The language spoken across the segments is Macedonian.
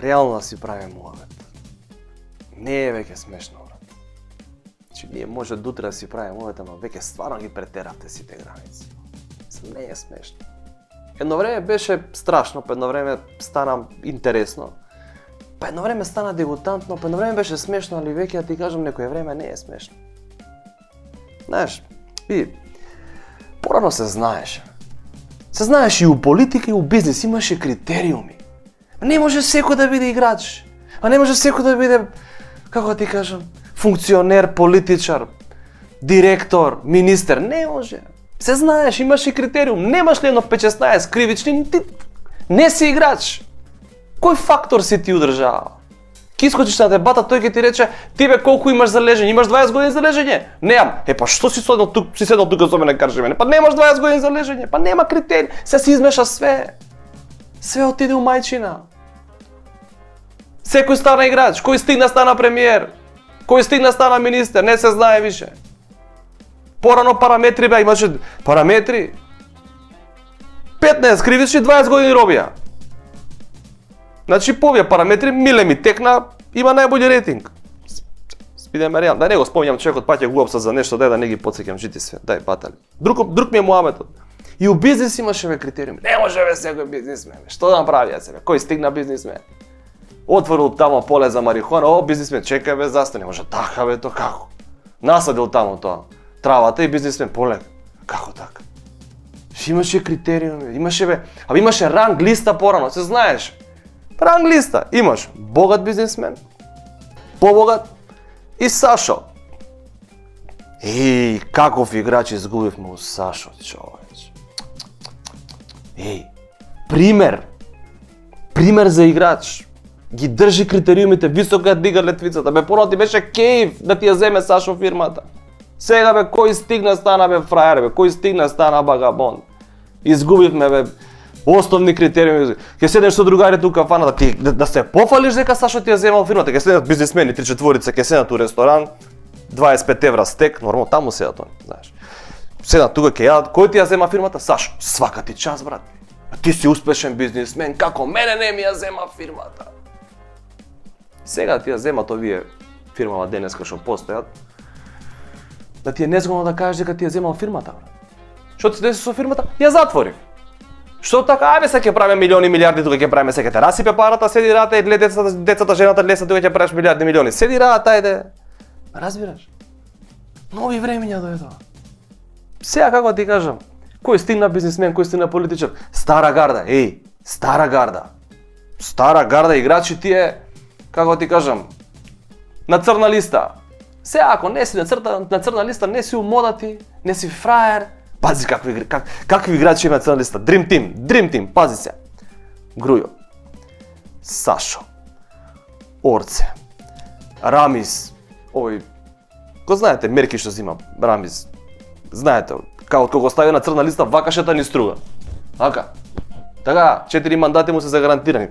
реално да си правиме муавет. Не е веќе смешно, брат. Значи, ние може до утре да си правиме муавет, ама веќе стварно ги претеравте сите граници. Не е смешно. Едно време беше страшно, па едно време стана интересно. Па едно време стана дегутантно, па едно време беше смешно, али веќе да ти кажам некое време не е смешно. Знаеш, порано се знаеше. Се знаеш и у политика и у бизнес имаше критериуми. Не може секој да биде играч. А не може секој да биде, како да ти кажам, функционер, политичар, директор, министер. Не може. Се знаеш, имаш и критериум. Немаш ли едно 5-16 кривични, ти не си играч. Кој фактор си ти удржава? Ки искочиш на дебата, тој ќе ти рече, ти бе колку имаш за лежење? Имаш 20 години за лежење? Немам. Па што си седнал тука со мене кажи мене? Па немаш 20 години за лежење. Па нема критерии. Се измеша све. Све отиде у мајчина. Секој стана играч, кој стигна стана премиер, кој стигна стана министер, не се знае више. Порано параметри бе, имаше параметри. 15 кривични, 20 години робија. Значи, по овие параметри, миле ми текна, има најбољи рейтинг. Спидеме реално. Да не го спомнjam човекот паќе глупост за нешто, дај да не ги потсеќам жити све. Дај батали. Друг ми е муаметот. И у бизнес имаше ве критериуми. Не може бе секој бизнисмен. Што да направи ја себе? Кој стигна бизнисмен? Отворил тамо поле за марихуана, о бизнисмен, чекај бе, застани. Може така бе, то како? Насадил тамо тоа. Травата и бизнисмен поле. Како така? Имаше критериуми, имаше ранг листа порано, се знаеш. Ранг листа. Имаш богат бизнисмен, побогат и Сашо. Каков играч изгубивме у Сашо, човеч. Пример за играч. Ги држи критериумите, високо ја дига летвицата. Бе, порано ти беше кејф да ти ја земе Сашо фирмата. Сега бе, кој стигна стана бе фрајер, бе, кој стигна стана багабон. Изгубивме бе основни критериуми. Ќе седнеш со другарите у кафаната, ти да се пофалиш дека Сашо ти ја земал фирмата, ќе седнат бизнисмени 3-4, ќе седнат у ресторан, 25 евра стек, нормално таму седат они, знаеш. Седнат тука ќе јадат, кој ти ја зема фирмата? Сашо. Свака ти час, брат. А ти си успешен бизнисмен, како мене не ми ја зема фирмата. Сега ти ја земат овие фирмава денеска што постојат. Да ти е незгодно да кажеш дека ти ја земал фирмата, брат. Што ти деси со фирмата? Ја затворив. Што така, ајде се ќе правиме милиони, милиарди, тука ќе правиме, се ќе те расипе парата, седи рата и гледа децата, жената леса, тука ќе правиш милиарди, милиони. Седи рата, ајде. Разбираш? Нови времења дојдоа. Сега како ти кажам, кој стигна бизнисмен, кој стигна политичар, стара гарда, стара гарда. Стара гарда играчи тие, како ти кажам, на црна листа. Сега ако не си на црна листа, не си у модати, не си фраер. Пази какви играчи има на црна листа. Dream Team, пази се. Грујо, Сашо, Орце, Рамис, овој, го знаете, мерки што зима, Рамис. Знаете, како го стави на црна листа, вакашета ни струга. Така, 4 мандати му се загарантирани.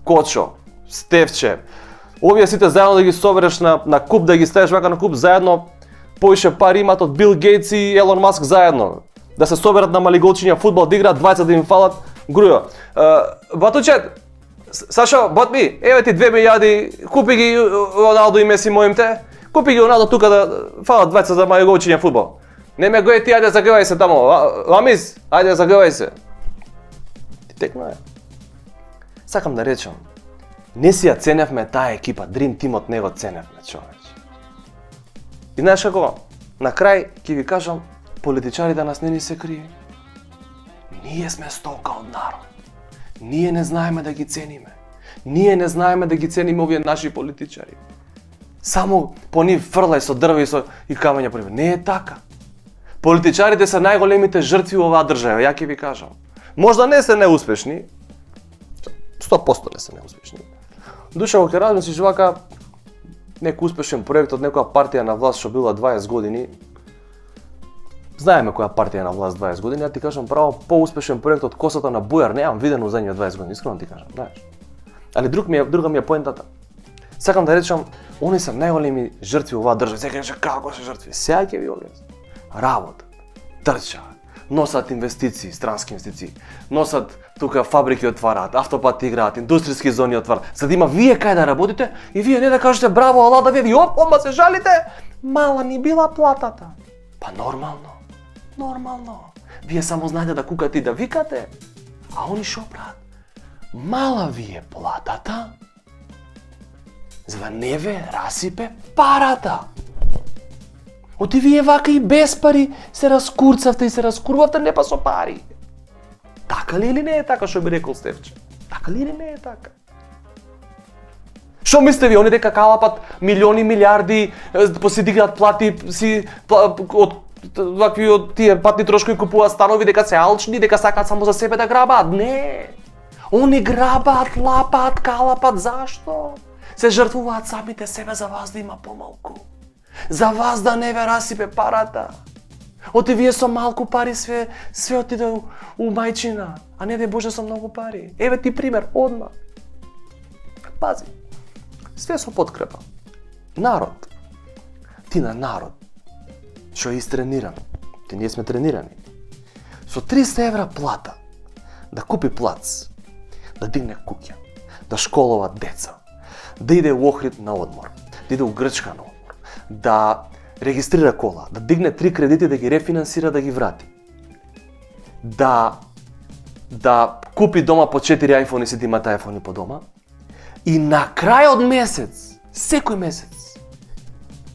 Кочо, Стевче, овие сите заедно да ги собереш на куп, да ги ставиш вака на куп, заедно поише пари имат од Бил Гейтс и Елон Маск заедно. Да се соберат на малиголчиња фудбал, да играат 20 да им фалат. Грујо, Батучет, Сашо, Ботми, еве ти 2 милијади, купи ги Роналдо и Меси моимте, купи ги Роналдо тука да фалат 20 за малиголчиња фудбал. Не ме гој ти, ајде загревај се тамо, Ламис, ајде загревај се. Ти текна е. Сакам да речам, не си ја ценевме таа екипа, Dream Team-от него ценевме, човеч. И знаеш како, на крај ќе ви кажам, политичарите нас не ни се крие. Ние сме стока од народ. Ние не знаеме да ги цениме. Ние не знаеме да ги цениме овие наши политичари. Само по нив фрлај со дрва и камења по нив. Не е така. Политичарите се најголемите жртви во оваа држава, ја ќе ви кажам. Можда не се неуспешни, 100% не се неуспешни. Душа во ќе размислиш вака, некој успешен проект од некоја партија на власт што била 20 години. Знаеме која партија на власт 20 години, ја ти кажам право поуспешен проект од косата на Бујар немам виден у задните 20 години, искрено ти кажам, знаеш. Али друга ми е поентата. Сакам да речам, они се најголеми жртви во оваа држава. Сега кажа како се жртви. Сега ќе ви објаснам. Работа, трча, носат инвестиции, странски инвестиции, носат тука фабрики отвараат, автопати играат, индустријски зони отвараат, за да има вие кај да работите и вие не да кажете браво, ала да вие одма се жалите, мала ни била платата. Па нормално. Вие само знаете да кукате и да викате, а они шо прават? Мала ви е платата, за да не ве расипе парата. Оти вие вака и без пари се раскурцавте и се раскурвавте не па со пари. Така ли или не е така, што би рекол Стефче? Така ли или не е така? Што мислите ви, они дека калапат милиони, милиарди, си дигнат плати, од вакви од тие патни трошкови купуваат станови, дека се алчни, дека сакаат само за себе да грабаат? Не! Они грабаат, лапаат, калапат, зашто? Се жртвуваат самите себе за вас да има помалку. За вас да не ве расипе парата. Оти вие со малку пари све отиде у мајчина, а не дај Боже со многу пари. Еве ти пример, одма. Пази, све со подкрепа. Народ, ти на народ, што е истрениран, ти ние сме тренирани, со 300 евра плата, да купи плац, да дигне куќа, да школува деца, да иде у Охрид на одмор, да иде у Грчка на одмор, да регистрира кола, да дигне 3 кредити, да ги рефинансира, да ги врати. Да купи дома по 4 iPhone и си да имат iPhone по дома. И на крај од месец, секој месец,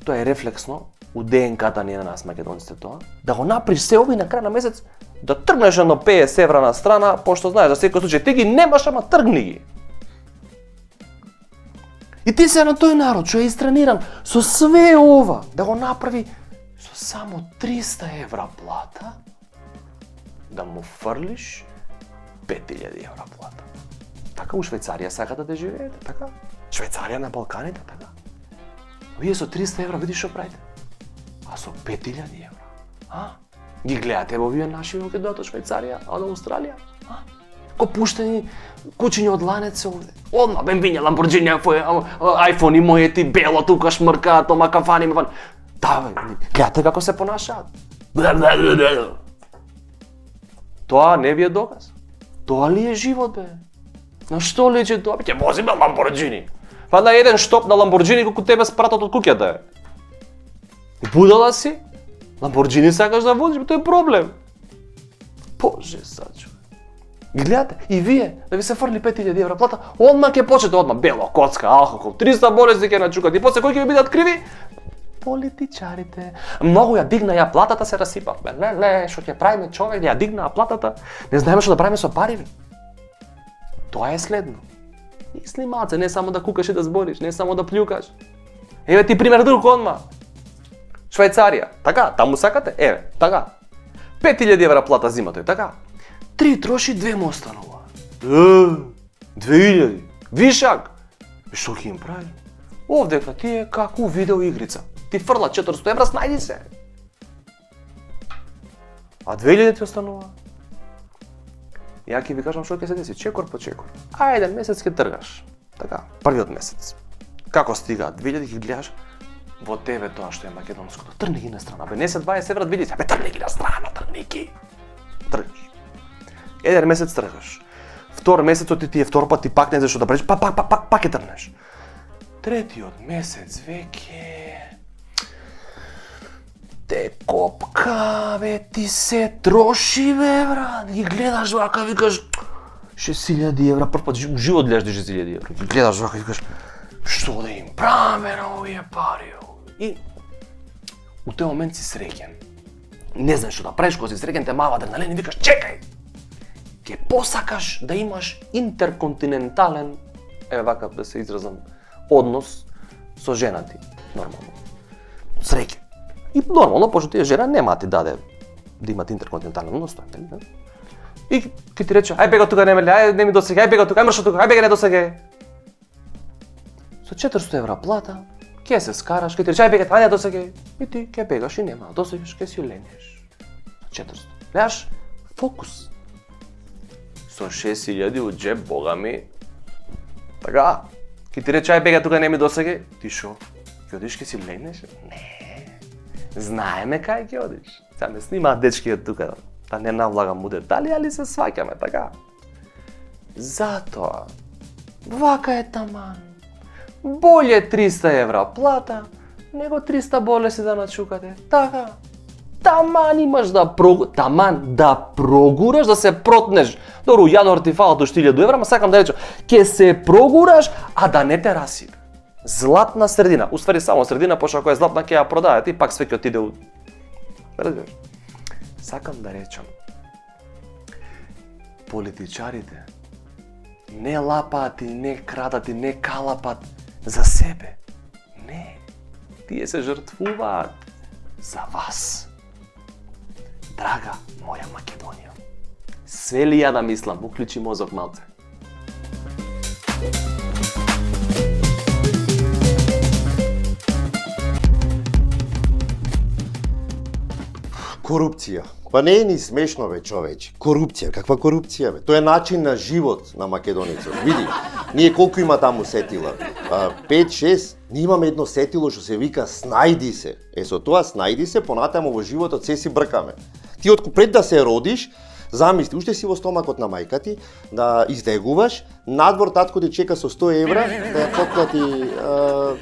тоа е рефлексно, у ДНК-та ни на нас македонците тоа, да го направиш се ови на крај на месец, да тргнеш едно 50 евра на страна, пошто знаеш, за секој случај, ти ги немаш, ама тргни ги. И ти се на тој народ, што е истрениран, со све ова, да го направи со само 300 евра плата, да му фрлиш 5000 евра плата. Така у Швајцарија сакате да живеете, така? Швајцарија на Балканите, така? Вие со 300 евра видиш што правите? А со 5000 евра? А? Ги гледате во вие наши кога дојдат од Швајцарија, а од Австралија? А? Ко пуштени кучиња од ланец овде. Одма бенвиња, Ламборџини, iPhone и мојети, бело тука шмркаат, тома кафани, маван. Да, гледате како се понашаат. Тоа не ви е доказ. Тоа ли е живот, бе? На што личи тоа? Ќе возиме Ламборџини. Па на еден штоп на Ламборџини колку тебе спратат од куќата е. Будала си? Ламборџини сакаш да возиш, тоа е проблем. Боже, сачо. Ги гледате, и вие, да ви се фрли 5000 евра плата, одма ќе почнете одма бело, коцка, алкохол, 300 болести ќе начукат и после кои ќе ви бидат криви? Политичарите. Многу ја дигна ја платата, се расипавме. Не, што ќе правиме човек, ја дигна платата, не знаеме што да правиме со пари. Тоа е следно. Мисли маце, не само да кукаш и да збориш, не само да плюкаш. Еве ти пример друг одма. Швајцарија, така, таму сакате? Еве, така. 5000 евра плата зима тој, така. 3 троши, 2 му останува. 2000. Вишак. Што ќе им прави? Овдека ти е како видео игрица. Ти фрла 400 евра, снајди се. А 2000 ти останува. Ја ќе ви кажам што ќе се деси, чекор по чекор. А еден месец ќе тргаш. Така, првиот месец. Како стигаат 2000 ги гледаш во тебе тоа што е македонското. Тргни ги на страна. Бе не се 20 евра 2000, бе тргни ги на страна, тргни ги. Тргаш. Еден месец тргаш. Втор месецот ти е втор пат ти пак не знаеш што да правиш, пак ќе тргнеш. Третиот месец веќе те копка, бе, ти се троши, бе, брат. Ги гледаш вака, викаш 6000 евра, прв пат у живот гледаш 6000 евра. Ги гледаш вака, викаш што да им правиме на овие пари. И у тој момент си среќен. Не знаеш што да правиш, кога си среќен те мава адреналин и викаш чекај. Ќе посакаш да имаш интерконтинентален, еве вака да се изразам, однос со жена ти, нормално. Среќен. И нормално, пошто тие жена нема ти даде да имат интерконтинентален однос, тоа, нели? И ќе ти рече, ај бега тука, не ми досега, ај бега тука, ај мршо тука, ај бега не досега. Со 400 евра плата, ќе се скараш, ќе ти рече, ај бега, ај не досега. И ти ќе бегаш и нема, досегаш, ќе си ленеш. Со 400. Гледаш, фокус. Со 6000 у джеб, бога ми. Така, ќе ти рече, ај бега тука, не ми досега. Ти шо? Ќе одиш, ќе си ленеш? Не. Знаеме кај ќе одиш. Сега ме снимаат дечки од тука. да не навлагам у детали, али се сваќаме, така? Затоа, вака е таман. Боле 300 евра плата, него 300 болеси да начукате, така? Таман имаш да прогураш, да се протнеш. Добро, јануар ти фалат уште 1000 евра, ма сакам да речам, ќе се прогураш, а да не те расипе. Златна средина, уствари само средина, пошто ако е златна ќе ја продаде и пак све ќе отиде у... Разбираш? Сакам да речам, политичарите не лапаат и не крадат и не калапат за себе. Не, тие се жртвуваат за вас. Драга моја Македонија, све ли ја да мислам, уклучи мозок малце. Корупција. Па не е ни смешно, бе, човече. Корупција, каква корупција, бе? Тоа е начин на живот на македонецот. Види, ние колку има таму сетила? 5-6. Ние имаме едно сетило што се вика снајди се. Со тоа снајди се, понатаму во животот се си бркаме. Ти пред да се родиш, замисли, уште си во стомакот на мајка ти, да издегуваш, надвор татко ти чека со 100 евра, да ја потплати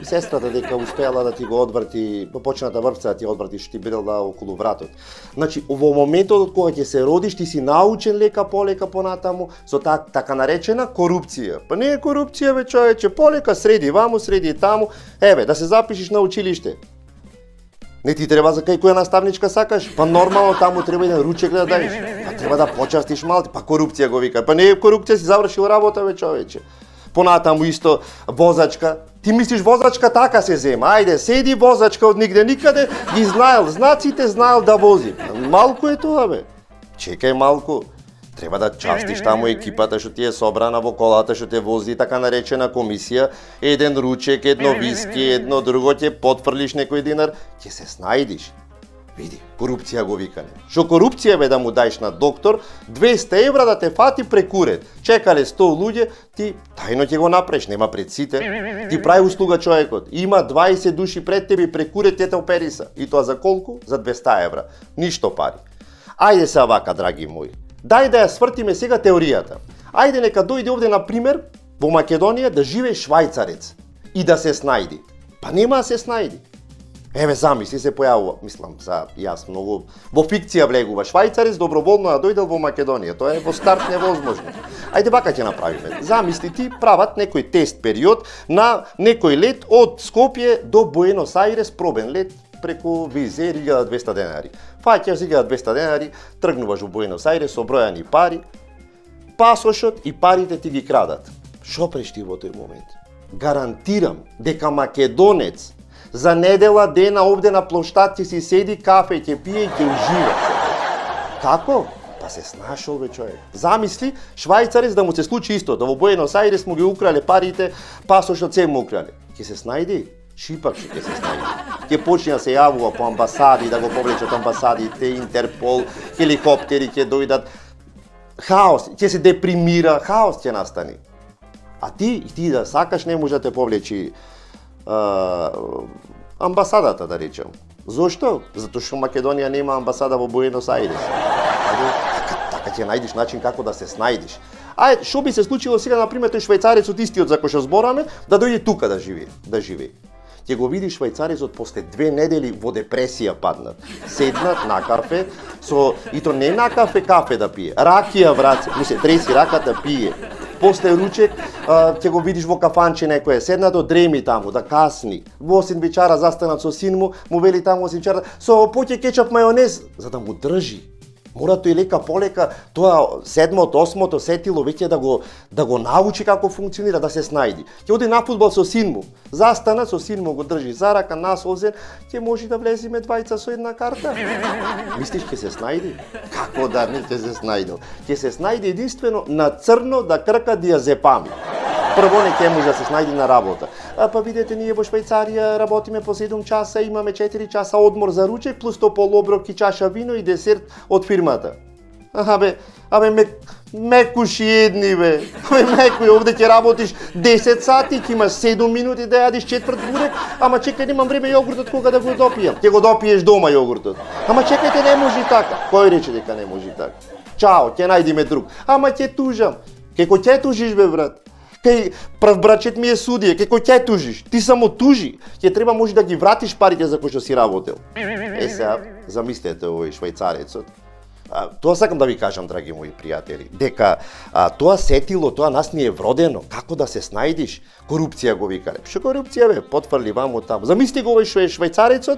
сестрата дека успеала да ти го одврти, почната врвца да ти одврти што ти бидела околу вратот. Значи, во моментот од кога ќе се родиш, ти си научен лека полека понатаму со така наречена корупција. Па не е корупција, бе, човече, полека среди ваму, среди таму, еве, да се запишеш на училиште. Не ти треба за кај која наставничка сакаш? Па нормално таму треба еден ручек да даеш. Па треба да почастиш малку, па корупција го вика. Па не е корупција, си завршил работа, бе, човече. Понатаму исто возачка. Ти мислиш возачка така се зема? Ајде, седи возачка од нигде никаде, ги знаел знаците, знаел да вози. Малку е тоа, бе. Чекај малку. Треба да частиш таму екипата што ти е собрана во колата, што те вози така наречена комисија, еден ручек, едно виски, едно друго, ќе потфрлиш некој динар, ќе се снајдиш. Види, корупција го викане. Што корупција бе да му даеш на доктор, 200 евра да те фати прекурет. Чекале 100 луѓе, ти тајно ќе го направиш, нема пред сите. Ти прави услуга човекот. Има 20 души пред тебе прекурет, те те опериса. И тоа за колку? За 200 евра. Ништо пари. Ајде се вака, драги мои. Дај да ја свртиме сега теоријата. Ајде нека дојде овде, на пример, во Македонија да живее швајцарец и да се снајди. Па нема да се снајди. Еве, замисли се појавува, мислам, јас многу во фикција влегува швајцарец доброволно да дојдел во Македонија. Тоа е во старт невозможно. Ајде вака ќе направиме. Замисли ти прават некој тест период на некој лет од Скопје до Буенос Ајрес, пробен лет преку Визер 1200 денари. Фаќаш 1200 денари, тргнуваш во Буенос Ајрес со бројани пари, пасошот и парите ти ги крадат. Шо преш ти во тој момент? Гарантирам дека македонец за недела дена овде на плоштад ќе си седи, кафе ќе пие и ќе ужива. Како? Па се снашол, бе, човек. Замисли, швајцарец да му се случи исто, да во Буенос Ајрес му ги украле парите, пасошот се му украле. Ќе се снајди? Шипак ќе се снајди. Ќе почне да се јавува по амбасади, да го повлечат амбасадите, Интерпол, хеликоптери ќе дојдат. Хаос, ќе се депримира, хаос ќе настани. А ти да сакаш не може да те повлечи амбасадата, да речем. Зошто? Затоа што Македонија нема амбасада во Буенос Ајрес. Така ќе најдеш начин како да се снајдеш. Ајде, што би се случило сега, на пример, тој швајцарецот истиот за кој што збораме, да дојде тука да живее. Ќе го видиш швајцарецот после 2 недели во депресија паднат. Седнат на кафе, и то не на кафе да пие, ракија враце, му се треси раката, пие. После ручек ќе го видиш во кафанче некој, седнато дреми таму, да касни. Во сендвичара застанат со син му вели таму во сендвичара, со поќе кетчуп мајонез, за да му држи. Мора тој лека полека, тоа 7-то, 8-то сетило веќе да го научи како функционира, да се снајди. Ќе оди на фудбал со син му, застана со син му, го држи за рака, насолзен, ќе може да влеземе двајца со една карта. Мислиш ќе се снајди? Како да не ќе се снајдел? Ќе се снајди единствено на црно да крка диазепами. Прво не ќе може да се снајди на работа. Па видете, ние во Швајцарија работиме по 7 часа, имаме 4 часа одмор за ручек, плюс топол оброк и чаша вино и десерт од фирмата. Мекуши едни бе. Мекуј, овде ќе работиш 10 сати, ќе имаш 7 минути да јадиш четврт бурек, ама чекај, немам време јогуртот кога да го допијам. Ќе го допиеш дома јогуртот. Ама чекајте, не може така. Кој рече дека не може така? Чао, ќе најдиме друг. Ама ќе тужам. Како ќе тужиш бе, брат? Кај прав брачет ми е судија, како ќе тужиш? Ти само тужи. Ќе треба може да ги вратиш парите за кои што си работел. Сега, замислете овој швајцарецот. Тоа сакам да ви кажам, драги мои пријатели, дека тоа сетило, тоа нас ни е вродено, како да се снајдиш, корупција го викале. Што корупција бе, потфрли ваму таму. Замисли го овој швајцарецот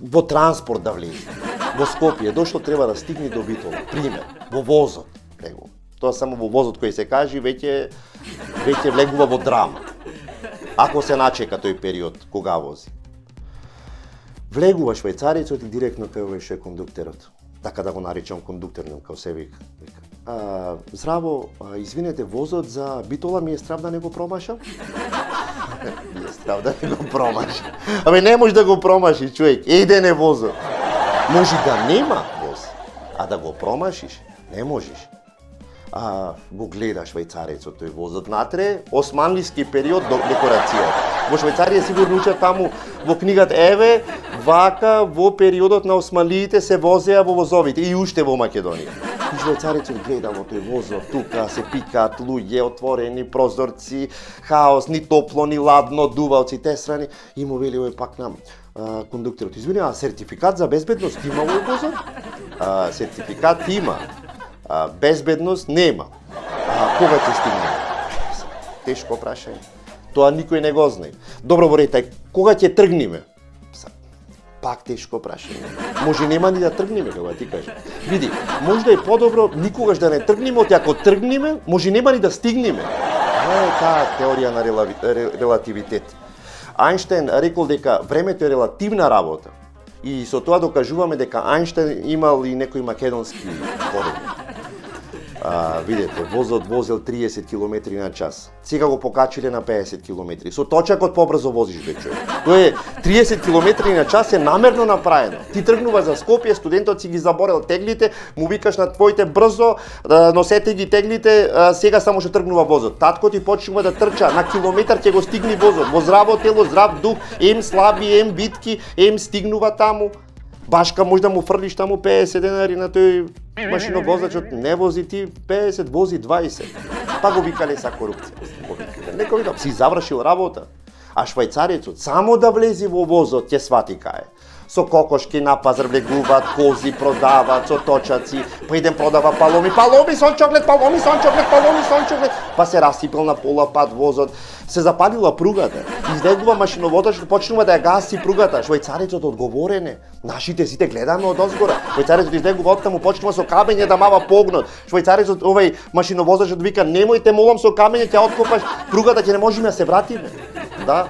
во транспорт да влезе. Во Скопје дошло, треба да стигне до Битола, пример, во возот, него. Тоа само во возот кој се кажи веќе влегува во драма. Ако се начека тој период кога вози. Влегува швајцарецот и директно кај овој ше кондуктерот. Така да го наричам кондуктер, као се вика. Здраво, извинете, возот за Битола ми е страв да не го промашам? Ми е страв да не го промашам. Не може да го промаши, човек. Еден е возот. Може да нема воз, а да го промашиш, не можеш. Го гледа швајцарецот тој возот натре, османлиски период до декорацијата. Во Швајцарија сигурно учат таму во книгата, еве, вака во периодот на османлиите се возеа во возовите и уште во Македонија. И швајцарецот гледа во тој возот, тука се пикаат луѓе, отворени прозорци, хаос, ни топло, ни ладно, дува од сите страни, и му вели овој пак на кондуктерот, извини, сертификат за безбедност има овој возот? Сертификат има. Безбедност нема. Кога ќе стигне? Тешко прашање. Тоа никој не го знае. Добро, борете, кога ќе тргнеме? Пак тешко прашање. Може нема ни да тргнеме, кога ти кажам. Види, може да е подобро никогаш да не тргнеме, оти ако тргнеме, може нема ни да стигнеме. Това е таа теорија на релативитет. Ајнштајн рекол дека времето е релативна работа. И со тоа докажуваме дека Ајнштајн имал и некои македонски корени. Видете, возот возел 30 км на час. Сега го покачиле на 50 км. Со точакот побрзо возиш бе човек. Тоа е 30 км на час е намерно направено. Ти тргнуваш за Скопје, студентот си ги заборел теглите, му викаш на твоите брзо, носете ги теглите, сега само што тргнува возот. Татко ти почнува да трча, на километар ќе го стигне возот. Во здраво тело, здрав дух, ем слаби, ем битки, ем стигнува таму. Башка може да му фрлиш таму 50 денари на тој машиновозачот, не вози ти 50, вози 20. Па го викале са корупција. Некој вика, си завршил работа. А швајцарецот само да влези во возот ќе свати кај. Со кокошки на пазар влегуваат, кози продаваат, со точаци, па идем продава паломи, паломи сон чоклет, паломи сон чоклет, паломи сон чоклет. Па се расипал на пола пат возот, се запалила пругата. Излегува машиноводачот, почнува да ја гаси пругата. Швајцарецот одговорен е. Нашите сите гледаме од озгора. Швајцарецот излегува оттаму, почнува со камење да мава погнот. Швајцарецот, овој машиноводачот вика, немојте молам со камење, ќе откопаш пругата, ќе не можеме да се вратиме. Да.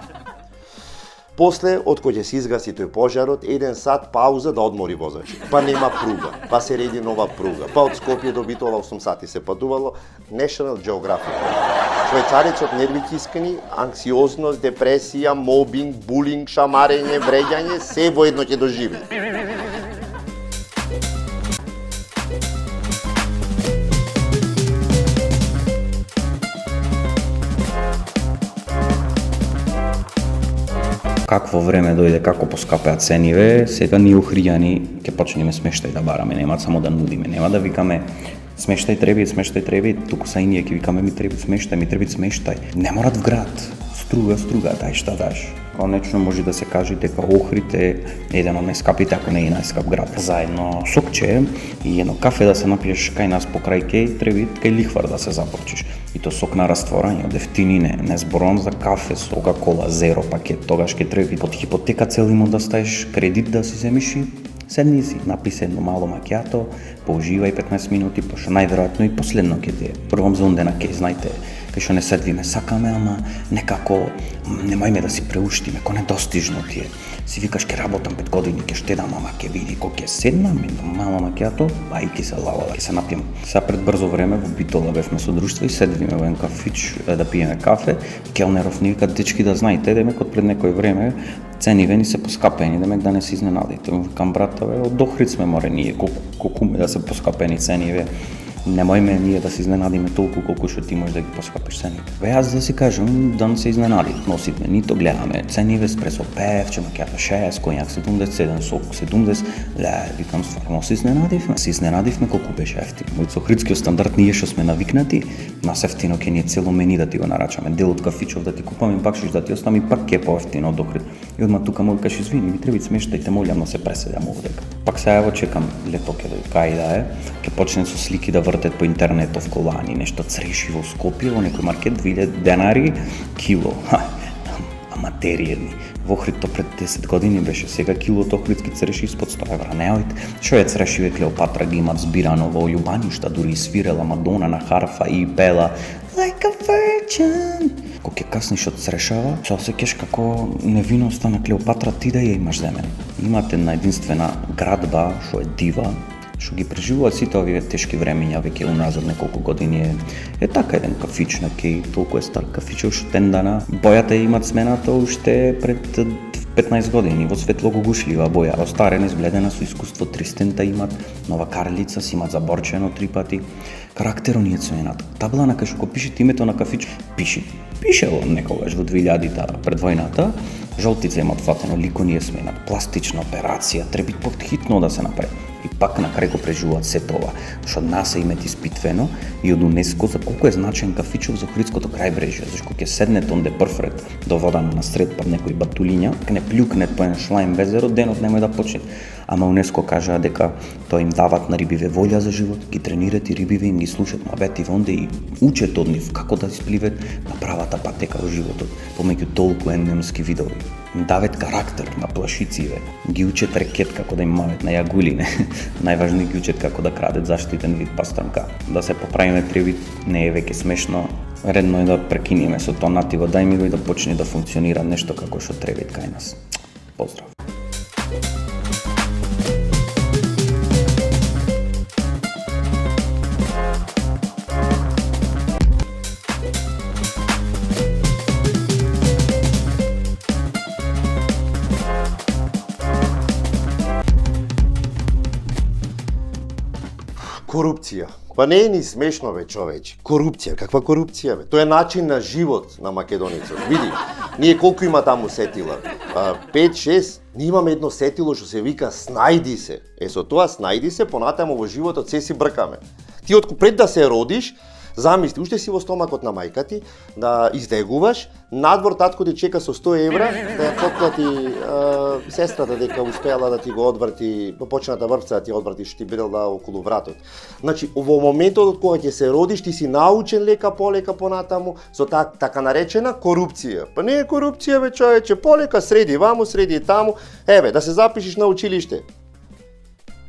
После, од кој ќе се изгаси тој пожарот, 1 сат пауза да одмори возачот. Па нема пруга, па се реди нова пруга. Па од Скопје до Битола 8 сати се патувало. National Geographic. Швајцарецот нерви кискани, анксиозност, депресија, мобинг, булинг, шамарење, вреѓање, се воедно ќе доживее. Какво време дојде, како поскапеа цениве, сега ние ухријани ќе почнеме смештај да бараме, нема само да нудиме, нема да викаме смештај треби, туку са и ние ќе викаме ми треби смештај. Не морат в град, струга, дај шта даш. Конечно може да се каже дека Охрид е еден од најскапите, ако не и најскап град. За едно сокче и едно кафе да се напиеш кај нас покрај кај лихвар да се започиш. И то сок на растворање, од ефтинине, не зборувам за кафе, Кока-кола, зеро пакет, тогаш ќе треби под хипотека цел имот да ставиш кредит да си земиш и седни си, написи едно мало макиато, поуживај 15 минути, пошто најверојатно и последно ќе ти е. Првом за ондена ке знајте, кај што не седвиме, сакаме, ама некако немајме да си преуштиме, ко недостижно ти е. Си викаш ке работам 5 години, ке штедам, ама ке види кој ке седнам, едно мало макиато, ај ке се лава, ке се напием. Сега пред брзо време во Битола бевме со друштво и седвиме во еден кафич да пиеме кафе. Келнеров ни вика, дечки да знаете, деме код пред некој време цениве ни се поскапени, демек да не се изненадите. Му викам, братове, од Охрид сме море ние, колку да се поскапени цениве. Немојме ние да се изненадиме толку колку што ти можеш да ги поскапиш цените. Аз да си кажам, да не се изненади. Носитме, нито гледаме цениве, еспресо пев, чемакјата 6, коњак 77, сок 70. Викам, стварно се изненадивме. Се изненадивме колку беше ефтино. Од охридскиот стандард ние што сме навикнати, нас ефтино ќе ни е цело мени да ти го нарачаме, дел од кафичов да ти купаме, бакшиш да ти остави, пак ќе е поевтино од Охрид. И одма тука му кажеш, извини, ми треба смештајте, молам да се преседам овдека. Пак сега ево чекам лето ќе дојде, кај да е, ќе почне со слики да вртет по интернетов колани, нешто цреши во Скопје, во некој маркет 2000 денари кило. Аматериједни. Во Охрид пред 10 години беше, сега килото охридски цреши испод 100 евра. Неојте, што е црешиве Клеопатра ги имат збирано во љубаништа, дури и свирела Мадона на харфа и пела Like a virgin. Кога ќе касниш од црешава, се осеќаш како невиноста на Клеопатра ти да ја имаш земен. Имате една единствена градба, што е дива, што ги преживува сите овие тешки времења веќе уназад неколку години е така еден кафич на Кеј, толку е стар кафич уште тендана. Бојата имат смената уште пред 15 години во светло-гугушлива боја, остарена, изгледена со искуство 3 стента имат, нова карлица си имат заборчено 3 пати. Карактерот ни е сменат. Таблана кај што го пишете името на кафич, пишело некогаш во 2000-та пред војната, жолтица имат фатено, лико ни е сменат, пластична операција, треба потхитно да се направи. И пак на крај го преживуваат се тоа, што нас е имет испитвено и од УНЕСКО за колку е значен кафичов за охридското крајбрежје, зашто ќе седнете онде прфред до водана на сред па некој батулиња, ќе не плюкнет по еден шлајм везеро, денот немој да почне. Ама УНЕСКО кажа дека тоа им дават на рибиве волја за живот, ги тренират и рибиве им ги слушат муабети онде и учат од нив како да испливат на правата патека во животот, помеѓу толку ендемски видови. Им дават карактер на плашициве, ги учат рекет како да им мавет на јагулине, најважно ги учат како да крадат заштитен вид пастрамка. Да се поправиме превид не е веќе смешно, редно е да прекинеме со тоа нативо, дај ми го и да почне да функционира нешто како што треба кај нас. Поздрав! Корупција. Па не е ни смешно бе, човече. Корупција, каква корупција бе? Тоа е начин на живот на македонецот. Види, ние колку има таму сетила? 5-6. Ние имаме едно сетило што се вика снајди се. Со тоа снајди се, понатаму во животот се си бркаме. Ти пред да се родиш, замисли, уште си во стомакот на мајка ти, да издегуваш, надвор татко ти чека со 100 евра, да ја потплати сестрата дека успеала да ти го одврти, почната врвца да ти одврти што ти бидела околу вратот. Значи, во моментот од кога ќе се родиш, ти си научен лека полека понатаму со така наречена корупција. Па не е корупција бе, човече, полека среди ваму, среди таму, еве, да се запишиш на училиште.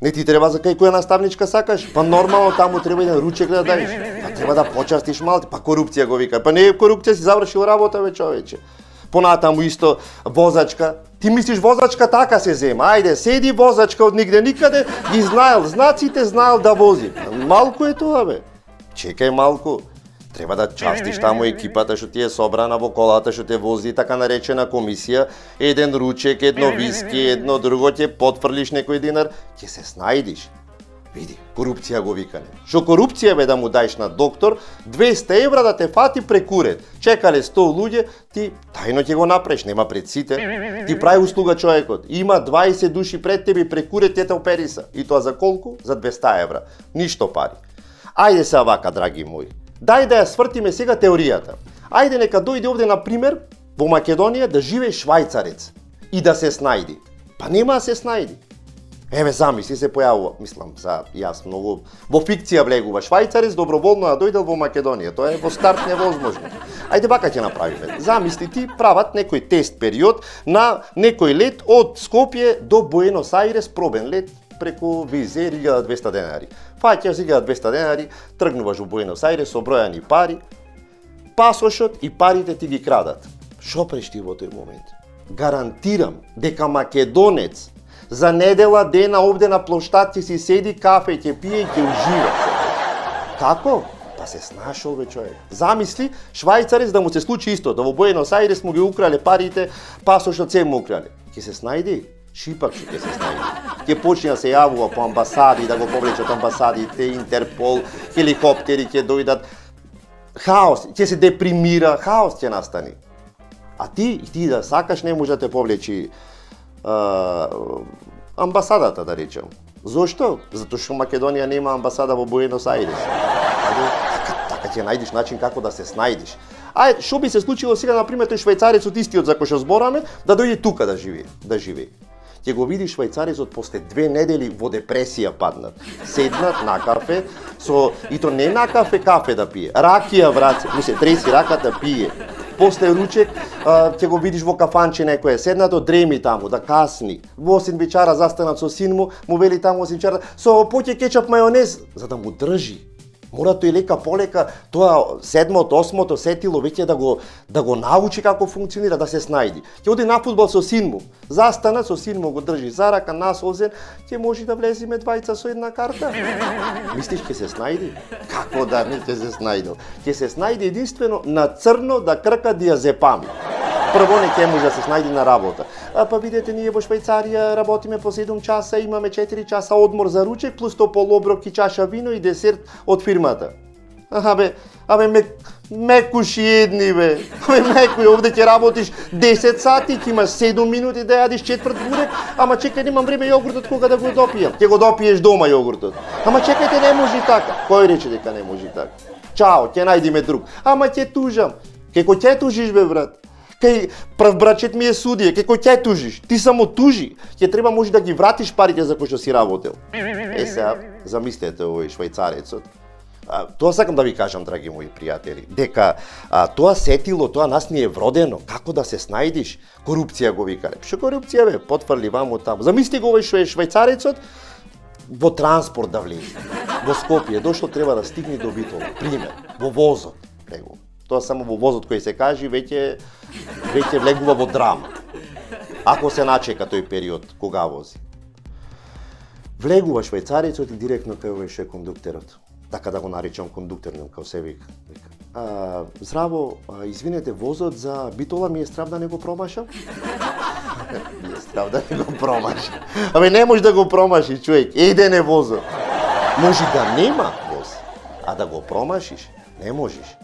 Не ти треба за кај која наставничка сакаш, па нормално таму треба еден ручек да даеш. Па треба да почастиш малку, па корупција го вика. Па не е корупција, си завршил работа бе, човече. Понатаму исто возачка. Ти мислиш возачка така се зема. Ајде, седи возачка од нигде никаде, ги знаел, знаците знаел да вози. Малку е тоа бе. Чекај малку. Треба да частиш таму екипата што ти е собрана во колата што те вози така наречена комисија, еден ручек, едно виски, едно друго, ќе потфрлиш некој динар, ќе се снајдиш. Види, корупција го викане. Што корупција бе да му даеш на доктор 200 евра да те фати прекурет. Чекале 100 луѓе, ти тајно ќе го направиш, нема пред сите. Ти прави услуга човекот. Има 20 души пред тебе прекурет, те опериса. И тоа за колку? За 200 евра. Ништо пари. Ајде се вака, драги мои. Дај да ја свртиме сега теоријата. Ајде нека дојде овде, на пример, во Македонија да живее швајцарец и да се снајди. Па нема да се снајди. Еве, замисли се појавува, мислам, јас многу во фикција влегува швајцарец доброволно да дојдел во Македонија. Тоа е во старт невозможно. Ајде вака ќе направиме. Замисли ти прават некој тест период на некој лет од Скопје до Буенос Ајрес, пробен лет преку визе 1200 денари. Фаќаш 1200 денари, тргнуваш во Буенос Ајрес со бројани пари, пасошот и парите ти ги крадат. Шо преш ти во тој момент? Гарантирам дека македонец за недела дена овде на плоштад ќе си седи кафе, ќе пие и ќе ужива. Како? Па се снашол бе човек. Замисли швајцарец да му се случи исто, да во Буенос Ајрес му ги украле парите, пасошот се му украле. Ќе се снајди, шипак што ќе се снајди. Ќе почне да се јавува по амбасади, да го повлечат амбасадите, Интерпол, хеликоптери ќе дојдат. Хаос, ќе се депримира, хаос ќе настани. А ти да сакаш не може да те повлечи амбасадата, да речем. Зошто? Затоа што Македонија нема амбасада во Буенос Ајрес. Така ќе најдеш начин како да се снајдиш. Ајде, што би се случило сега, например, тој швајцарецот истиот за кој што збораме, да дојде тука да живее. Ќе го видиш швајцарецот после 2 недели во депресија паднат. Седнат на кафе, и то не на кафе да пие, ракија враце, му се треси раката, пие. После ручек ќе го видиш во кафанче некој, седнато дреми таму, да касни. Во 8 вечера застанат со син му вели таму 8 вечера, со поќе кетчап мајонез, за да му држи. Мора тој лека полека, тоа 7-то, 8-то сетило веќе да го научи како функционира, да се снајди. Ќе оди на фудбал со син му, застана со син му, го држи за рака, насолзен, ќе може да влеземе двајца со една карта. Мислиш ќе се снајди? Како да не ќе се снајдел? Ќе се снајди единствено на црно да крка диазепами. Прво не ќе може да се снајди на работа. Па видете, ние во Швајцарија работиме по 7 часа, имаме 4 часа одмор за ручек, плюс то полуоброк и чаша вино и десерт од фирмата. Мекуши едни, бе. Мекуј, овде ќе работиш 10 сати, ќе имаш 7 минути да јадиш четврт бурек, ама чекај, немам време јогуртот кога да го допијам. Ќе го допиеш дома јогуртот. Ама чекајте, не може така. Кој рече дека не може така? Чао, ќе најдиме друг. Ама ќе тужам. Како ќе тужиш, бе, брат? Кај прв брачет ми е судија, како ќе тужиш? Ти само тужи. Ќе треба може да ги вратиш парите за кои што си работел. Сега, замислете овој швајцарецот. Тоа сакам да ви кажам, драги мои пријатели, дека тоа сетило, тоа нас ни е вродено, како да се снајдиш. Корупција го викале. Што корупција, бе? Потфрли ваму таму. Замисли го овој швајцарецот во транспорт да влезе. Во Скопје дошло, треба да стигне до Битола. Пример, во возот, него. Тоа само во возот кој се кажи веќе влегува во драма. Ако се начека тој период кога вози. Влегува швајцарецот и директно кај овој што е кондуктерот. Така да го наричам кондуктер, као се вика. Здраво, извинете, возот за Битола ми е страв да не го промашам? Ми е страв да не го промашам. Не може да го промаши, човек. Еден е возот. Може да нема воз, а да го промашиш, не можеш.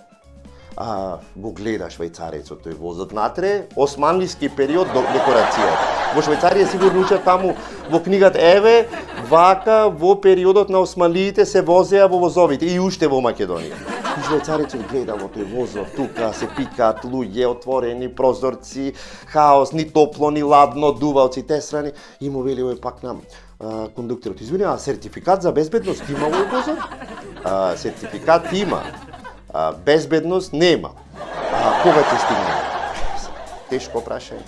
Го гледа швајцарецот тој возот натре, османлиски период до декорацијата. Во Швајцарија сигурно учат таму во книгата, еве, вака во периодот на османлиите се возеа во возовите и уште во Македонија. И швајцарецот гледа во тој возот, тука се пикаат луѓе, отворени прозорци, хаос, ни топло, ни ладно, дува од сите страни и му вели овој пак на кондуктерот. Извини, а сертификат за безбедност има во возот? Сертификат има. Безбедност нема. Кога ќе стигне? Тешко прашање.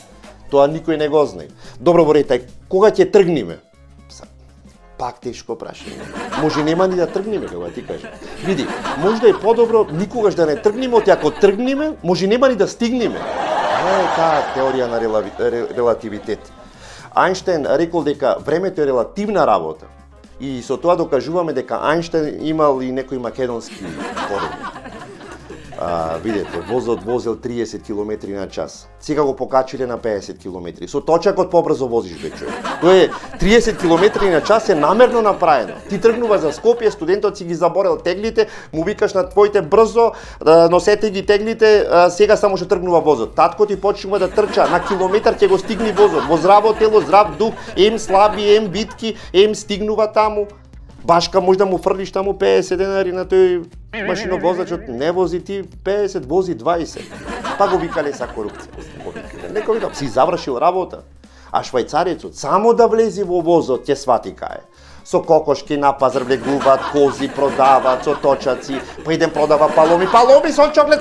Тоа никој не го знае. Добро, во ред, кога ќе тргнеме? Пак тешко прашање. Може нема ни да тргнеме, кога ти кажа. Види, може да е подобро никогаш да не тргнеме, оти ако тргнеме, може нема ни да стигнеме. Това е таа теорија на релативитет. Ајнштајн рекол дека времето е релативна работа. И со тоа докажуваме дека Ајнштајн имал и некои македонски корени. Видете, возот возел 30 км на час. Сега го покачиле на 50 км. Со точакот побрзо возиш, бе, човек. Тоа е 30 км на час е намерно направено. Ти тргнува за Скопје, студентот си ги заборел теглите, му викаш на твоите брзо, носете ги теглите, сега само што тргнува возот. Татко ти почнува да трча, на километар ќе го стигни возот. Во здраво тело, здрав дух, ем слаби, ем битки, ем стигнува таму. Башка може да му фрлиш таму 50 денари на тој машиновозачот, не вози ти 50, вози 20. Па го викале са корупција. Некој вика, си завршил работа. А швајцарецот само да влези во возот ќе свати кај. Со кокошки на пазар влегуваат, кози продаваат, со точаци, па идем продава паломи сон чоклет,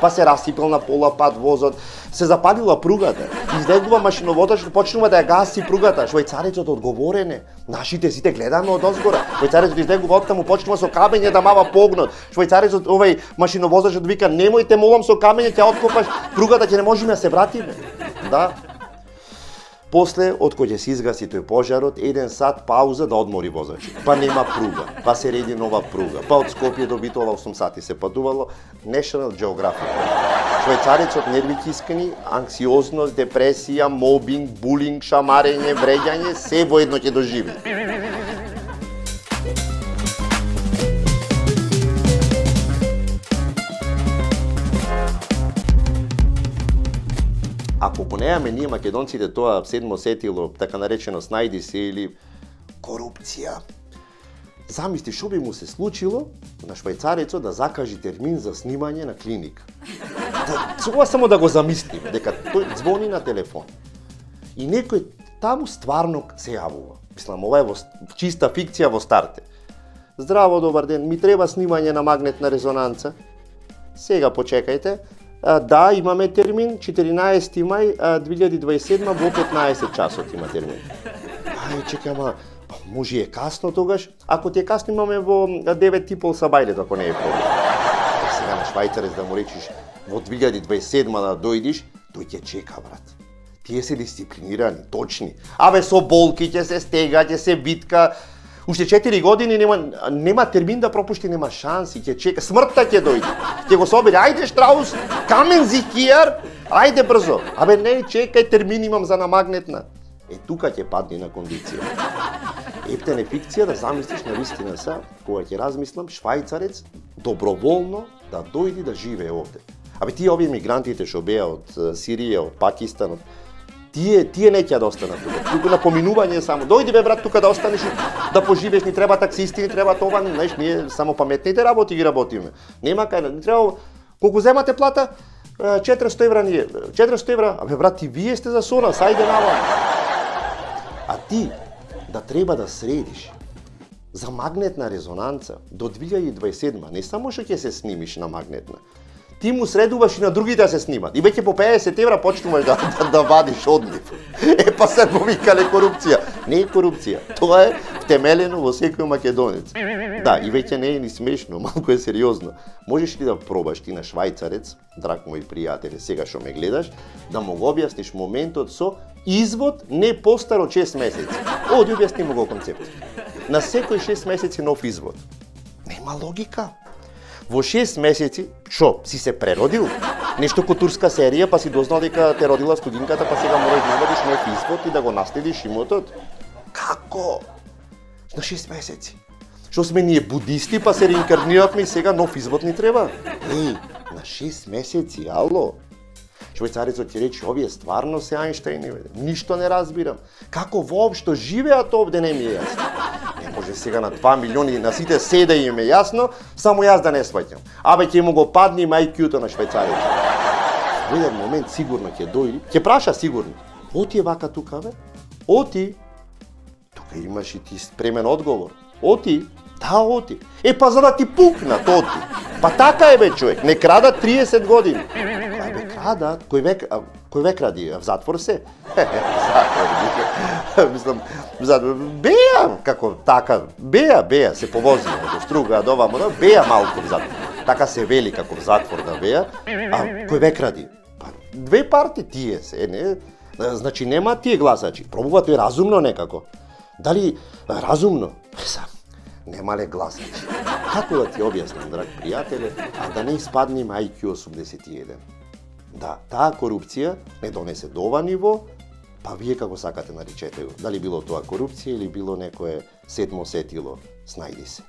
па се расипал на пола пат возот, се запалила пругата, излегува машиноводачот, почнува да ја гаси пругата, швајцарецот одговорен е, нашите сите гледаме од озгора, швајцарецот излегува оттаму, почнува со камење да мава погнот, швајцарецот, овој машиноводачот вика, немојте молам со камење, ќе откопаш пругата, ќе не можеме да се вратиме, да. После, од кој ќе се изгаси тој пожарот, 1 сат пауза да одмори возачот. Па нема пруга, па се реди нова пруга. Па од Скопје до Битола 8 сати се патувало. National Geographic. Швајцарецот нерви кискани, анксиозност, депресија, мобинг, булинг, шамарење, вреѓање, се воедно ќе доживи. Ако го немаме ние македонците тоа седмо сетило, така наречено снајди се или корупција, замисли што би му се случило на швајцарецот да закажи термин за снимање на клиника. Сега само да го замислиме, дека тој звони на телефон и некој таму стварно се јавува. Мислам, ова е во чиста фикција во старте. Здраво, добар ден, ми треба снимање на магнетна резонанца. Сега почекајте. Да, имаме термин, 14 мај 2027 во 15 часот има термин. Ај, чекай, ама, може е касно тогаш? Ако ти е касно, имаме во 9:30 са бајлето, ако не е проблем. Сега на швајцарец да му речиш во 2027 да дојдиш, тој ќе чека, брат. Тие се дисциплинирани, точни. Абе, со болки ќе се стега, ќе се битка. Уште 4 години нема термин да пропушти, нема шанси, ќе чека, смртта ќе дојде. Ќе го собере, ајде Штраус, камен зикијар, ајде брзо. Абе не, чекај, термин имам за намагнетна. Тука ќе падне на кондиција. Ептен е фикција да замислиш на вистина са, кога ќе размислам, швајцарец доброволно да дојде да живее овде. Абе тие овие мигрантите што беа од Сирија, од Пакистан, тие не ќе да останат тука. Тука на поминување само. Дојди бе брат тука да останеш, да поживееш, ни треба таксисти, ни треба това, знаеш, ние само паметните работи ги работиме. Нема кај, ни треба колку земате плата? 400 евра ние. 400 евра. Абе брат, и вие сте за сона, сајде навам. А ти да треба да средиш за магнетна резонанца до 2027, не само што ќе се снимиш на магнетна, ти му средуваш и на другите да се снимат. И веќе по 50 евра почнуваш да вадиш одлив. Па се повикале корупција. Не е корупција. Тоа е втемелено во секој македонец. Да, и веќе не е ни смешно, малку е сериозно. Можеш ли да пробаш ти на швајцарец, драг мој пријателе, сега што ме гледаш, да му го објасниш моментот со извод не постар од 6 месеци. Оди објасни му го концепт. На секој 6 месеци нов извод. Нема логика. Во 6 месеци, шо, си се преродил? Нешто ко турска серија, па си дознал дека те родила студинката, па сега мораш да извадиш нов извод и да го наследиш имотот? Како? На 6 месеци. Што сме ние будисти, па се реинкарниравме и сега нов извод ни треба? Еј, на 6 месеци, ало? Швајцарецот ќе рече, овие стварно се Ајнштајни, ништо не разбирам. Како воопшто живеат овде не ми е јасно. Не може сега на 2 милиони на сите се да им е јасно, само јас да не сваќам. Абе ќе му го падни IQ-то на швајцарецот. Во еден момент сигурно ќе дојди, ќе праша сигурно. Оти е вака тука, бе? Оти. Тука имаш и ти спремен одговор. Оти. Да, оти. Па за да ти пукнат, оти. Па така е бе човек, не крадат 30 години. Бе крадат, кој век ради, в затвор се? Мислам, беа, како така, беа, се повози, до струга, до вамо, беа малку в затвор. Така се вели како в затвор да беа, а кој век ради? Па, 2 парти тие се, не? Значи нема тие гласачи, пробува тој разумно некако. Дали разумно? Немале гласачи. Како да ти објаснам, драг пријателе, а да не испаднем IQ 81? Да, таа корупција не донесе до ова ниво, па вие како сакате наречете го. Дали било тоа корупција или било некое седмо сетило, снајди се.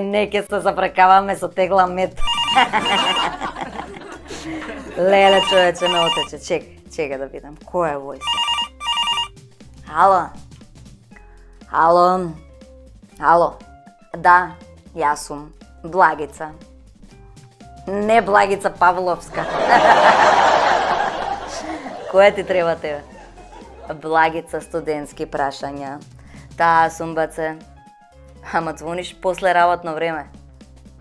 Не ќе се запрекаваме со тегла мет. Леле, човече, ме отече. Чека да видам. Кој е војс? Ало. Да, јас сум. Благица. Не Благица Павловска. Која ти треба тебе? Благица студентски прашања. Таа сум баце. Ама звониш после работно време.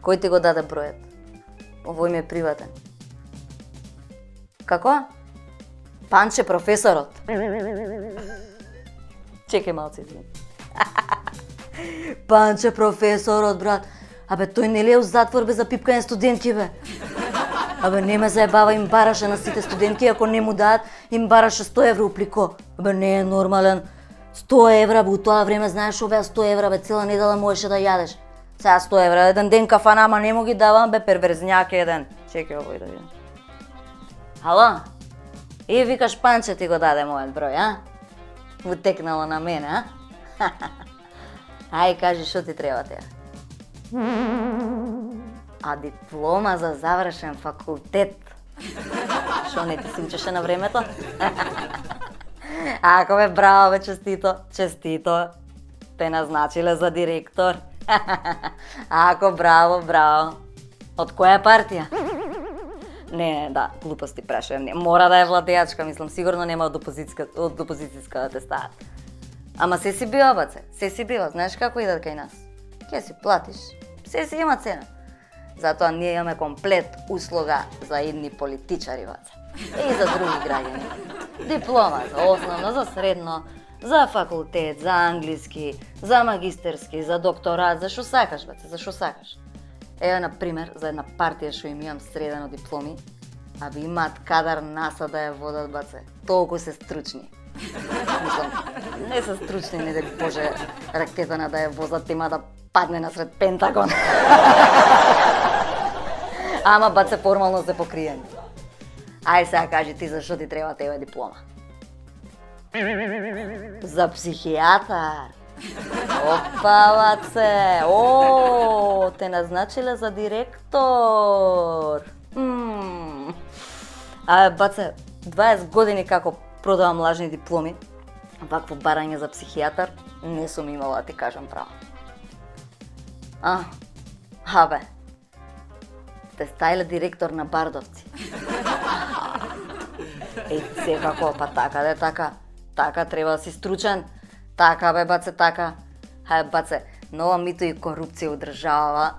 Кој ти го даде бројот? Овој ми е приватен. Како? Панче професорот. Чекај малце, извини. Панче професорот, брат. Абе, тој нели е у затвор без за пипкање студентки, бе? Абе, не ме заебава, им бараше на сите студентки, ако не му дадат, им бараше 100 евро плико. Абе, не е нормален. 100 евра, бе, у тоа време, знаеш што беа 100 евра, бе, цела недела можеше да јадеш. Сега 100 евра, еден ден кафана, ама не му ги давам, бе, перверзњак еден. Чекай, овој да видам. Ало? И викаш, Панче ти го даде мојот број, а? Утекнало на мене, а? Ај, кажи, што ти треба теја? А диплома за завршен факултет. Што не ти се учеше на времето? Ако бе, браво, бе, честито, честито. Те назначиле за директор. Ако, браво, браво. Од која партија? Не, да, глупости прашувам. Не, мора да е владеачка, мислам, сигурно нема од опозицијска да те стават. Ама се си бива, баце, се си бива, знаеш како идат кај нас? Ке си платиш, се си има цена. Затоа ние имаме комплет услуга за едни политичари, баце. И за други граѓани. Диплома за основно, за средно, за факултет, за англиски, за магистерски, за докторат, за што сакаш, баце, за што сакаш. Ева, например, за една партија што им имам средено дипломи, а би имаат кадар НАСА да ја водат, баце. Толку се стручни. Мислам, не се стручни, не да боже ракетана да ја возат, има да падне насред Пентагон. Ама, баце, формално се покриени. Ај сега кажи ти зашто ти треба тебе диплома. За психијатар. Опа, баце! О, те назначиле за директор. А, баце, 20 години како продавам лажни дипломи, вакво барање за психијатар не сум имала, да ти кажам право. Абе, те стајле директор на Бардовци. Секако, па така де така. Така треба да си стручен. Така бе, баце, така. Хај, баце, нова мито и корупција у државава.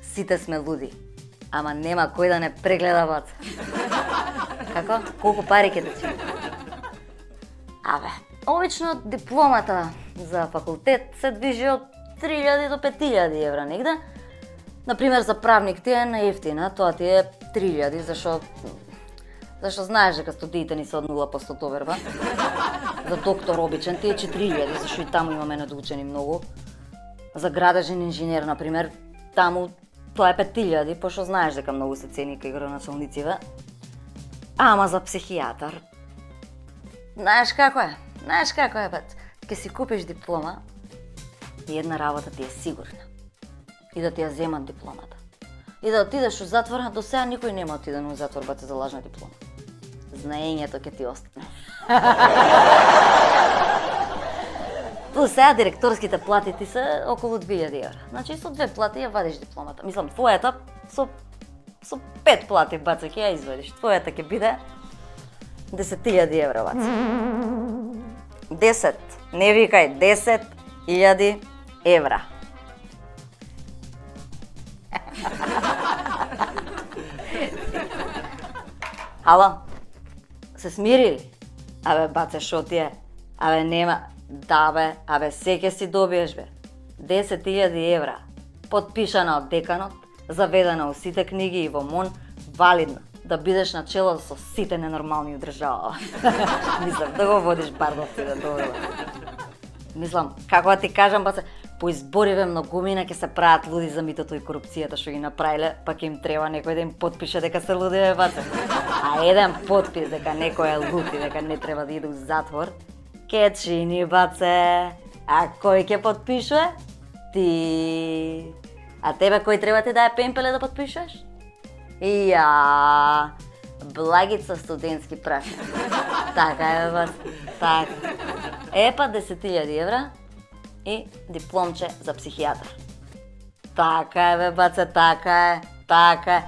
Сите сме луди. Ама нема кој да не прегледа, баце. Како? Колку пари ке ти? Абе, обично дипломата за факултет се движи од 3000 до 5000 евра негде. Например, за правник ти е наевтина, тоа ти е 3000, зашто знаеш дека студиите ни се од 0% оверба. За доктор обичен ти е 4000, зашто и таму имаме недоучени многу. За градежен инженер, например, таму тоа е 5000, пошто знаеш дека многу се цени кај градоначалниците. Ама за психијатар, знаеш како е? Знаеш како е, бе? Ке си купиш диплома и една работа ти е сигурна. И да ти ја земат дипломата. И да отидеш у затвор, до сега никој нема отиден у затвор, бате, за лажна диплома. Знаењето ќе ти остане. До сега директорските плати ти се околу 2000 евра. Значи со 2 плати ја вадиш дипломата. Мислам, твојата со 5 плати, баце, ќе ја извадиш. Твојата ќе биде 10.000 евра, баце. 10, не викај, 10.000 евра. Ало, се смирили? Абе, баце, шо ти е? Абе, нема. Да, бе, абе, се ке си добиеш, бе. 10.000 евра. Подпишана од деканот, заведена у сите книги и во МОН, валидна. Да бидеш на чело со сите ненормални у држава. Мислам, да го водиш Бардовци, да добро. Мислам, како да ти кажам, баце, по избориве многумина ќе се прават луди за митото и корупцијата што ги направиле, па ќе им треба некој да им подпише дека се луди, бе, баце. А еден подпис дека некој е луд и дека не треба да иде у затвор, ке чини, баце. А кој ќе подпишува? Ти. А тебе кој треба ти дае пемпеле да подпишеш? Ја, Благица студентски праша. Така е, баце. Така. Епа 10.000 евра и дипломче за психијатар. Така е, бе, баце, така е, така е.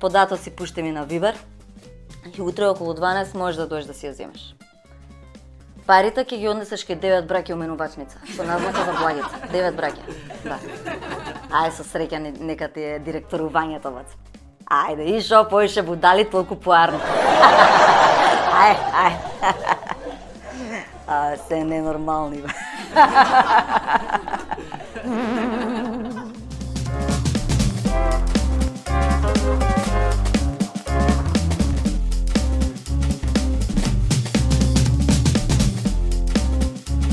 Подато си пушти ми на Вибер и утре околу 12 можеш да дојдеш да си ја земеш. Парите ќе ги однесеш кај 9 браќа уменувачница, со назнака за Благица. 9 браќа, да. Ај, со среќа, нека ти е директорувањето, баце. Ајде, и шо поише будали, толку поарно. Ај. Се ненормални, бе.